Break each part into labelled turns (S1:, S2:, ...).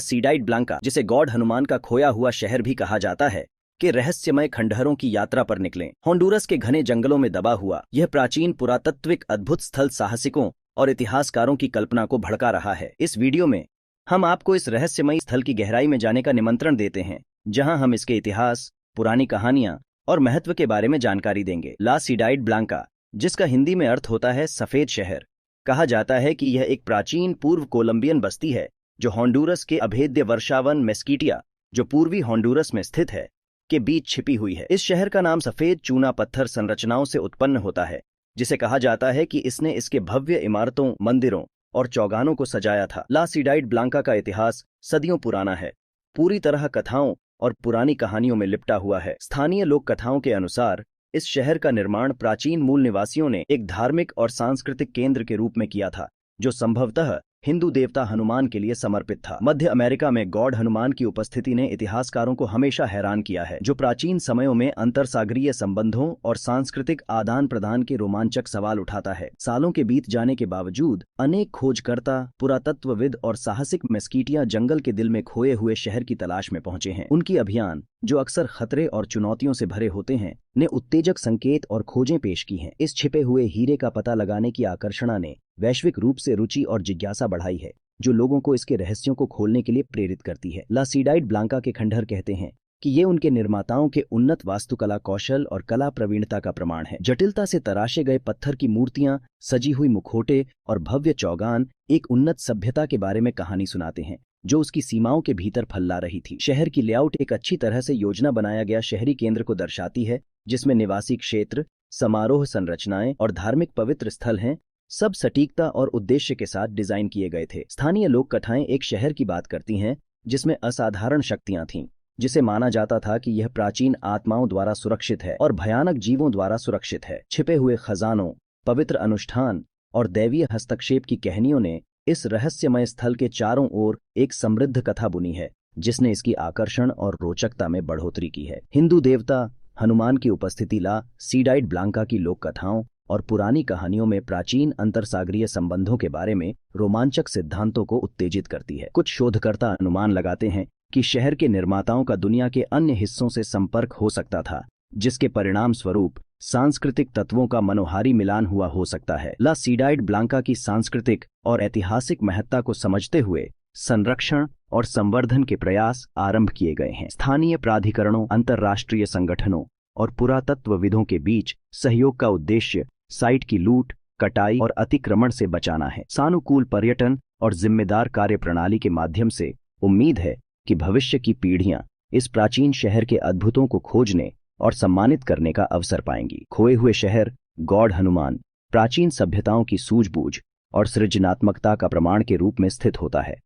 S1: सीडाइड Blanca, जिसे God Hanuman का खोया हुआ शहर भी कहा जाता है, के रहस्यमय खंडहरों की यात्रा पर निकलें। होंडुरस के घने जंगलों में दबा हुआ यह प्राचीन पुरातत्विक अद्भुत स्थल साहसिकों और इतिहासकारों की कल्पना को भड़का रहा है। इस वीडियो में हम आपको इस रहस्यमयी स्थल की गहराई में जाने का निमंत्रण देते हैं, जहां हम इसके इतिहास, पुरानी कहानियां और महत्व के बारे में जानकारी देंगे। ला सीडाइड ब्लांका, जिसका हिंदी में अर्थ होता है सफेद शहर, कहा जाता है कि यह एक प्राचीन पूर्व कोलंबियन बस्ती है जो होंडुरस के अभेद्य वर्षावन मेस्कीटिया, जो पूर्वी होंडुरस में स्थित है, के बीच छिपी हुई है। इस शहर का नाम सफेद चूना पत्थर संरचनाओं से उत्पन्न होता है, जिसे कहा जाता है कि इसने इसके भव्य इमारतों, मंदिरों और चौगानों को सजाया था। ला सीडाइड ब्लांका का इतिहास सदियों पुराना है, पूरी तरह कथाओं और पुरानी कहानियों में लिपटा हुआ है। स्थानीय लोक कथाओं के अनुसार इस शहर का निर्माण प्राचीन मूल निवासियों ने एक धार्मिक और सांस्कृतिक केंद्र के रूप में किया था, जो संभवतः हिंदू देवता हनुमान के लिए समर्पित था। मध्य अमेरिका में गॉड हनुमान की उपस्थिति ने इतिहासकारों को हमेशा हैरान किया है, जो प्राचीन समयों में अंतरसागरीय संबंधों और सांस्कृतिक आदान प्रदान के रोमांचक सवाल उठाता है। सालों के बीत जाने के बावजूद अनेक खोजकर्ता, पुरातत्वविद और साहसिक मेस्कीटिया जंगल के दिल में खोए हुए शहर की तलाश में पहुंचे हैं। उनकी अभियान, जो अक्सर खतरे और चुनौतियों से भरे होते हैं, ने उत्तेजक संकेत और खोजें पेश की हैं। इस छिपे हुए हीरे का पता लगाने की आकर्षणा ने वैश्विक रूप से रुचि और जिज्ञासा बढ़ाई है, जो लोगों को इसके रहस्यों को खोलने के लिए प्रेरित करती है। ला सीडाइड ब्लांका के खंडहर कहते हैं कि ये उनके निर्माताओं के उन्नत वास्तुकला कौशल और कला प्रवीणता का प्रमाण है। जटिलता से तराशे गए पत्थर की मूर्तियां, सजी हुई मुखौटे और भव्य चौगान एक उन्नत सभ्यता के बारे में कहानी सुनाते हैं, जो उसकी सीमाओं के भीतर फैला रही थी। शहर की लेआउट एक अच्छी तरह से योजना बनाया गया शहरी केंद्र को दर्शाती है, जिसमें निवासी क्षेत्र, समारोह संरचनाएं और धार्मिक पवित्र स्थल हैं, सब सटीकता और उद्देश्य के साथ डिजाइन किए गए थे। स्थानीय लोक कथाएं एक शहर की बात करती हैं जिसमें असाधारण शक्तियां थीं, जिसे माना जाता था कि यह प्राचीन आत्माओं द्वारा सुरक्षित है और भयानक जीवों द्वारा सुरक्षित है। छिपे हुए खजानों, पवित्र अनुष्ठान और दैवीय हस्तक्षेप की कहानियों ने इस रहस्यमय स्थल के चारों ओर एक समृद्ध कथा बुनी है, जिसने इसकी आकर्षण और रोचकता में बढ़ोतरी की है। हिंदू देवता हनुमान की उपस्थिति ला सीडाइड ब्लांका की लोक कथाओं और पुरानी कहानियों में प्राचीन अंतरसागरीय संबंधों के बारे में रोमांचक सिद्धांतों को उत्तेजित करती है। कुछ शोधकर्ता अनुमान लगाते हैं कि शहर के निर्माताओं का दुनिया के अन्य हिस्सों से संपर्क हो सकता था, जिसके परिणाम स्वरूप सांस्कृतिक तत्वों का मनोहारी मिलान हुआ हो सकता है। ला सीडाइड ब्लांका की सांस्कृतिक और ऐतिहासिक महत्ता को समझते हुए संरक्षण और संवर्धन के प्रयास आरंभ किए गए हैं। स्थानीय प्राधिकरणों, अंतर्राष्ट्रीय संगठनों और पुरातत्वविदों के बीच सहयोग का उद्देश्य साइट की लूट, कटाई और अतिक्रमण से बचाना है। सानुकूल पर्यटन और जिम्मेदार कार्यप्रणाली के माध्यम से उम्मीद है कि भविष्य की पीढ़ियां इस प्राचीन शहर के अद्भुतों को खोजने और सम्मानित करने का अवसर पाएंगी। खोए हुए शहर गॉड हनुमान प्राचीन सभ्यताओं की सूझबूझ और सृजनात्मकता का प्रमाण के रूप में स्थित होता है,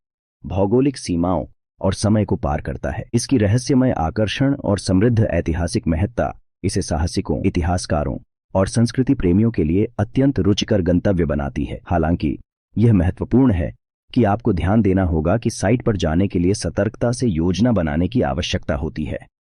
S1: भौगोलिक सीमाओं और समय को पार करता है। इसकी रहस्यमय आकर्षण और समृद्ध ऐतिहासिक महत्ता इसे साहसिकों, इतिहासकारों और संस्कृति प्रेमियों के लिए अत्यंत रुचिकर गंतव्य बनाती है। हालांकि यह महत्वपूर्ण है कि आपको ध्यान देना होगा कि साइट पर जाने के लिए सतर्कता से योजना बनाने की आवश्यकता होती है।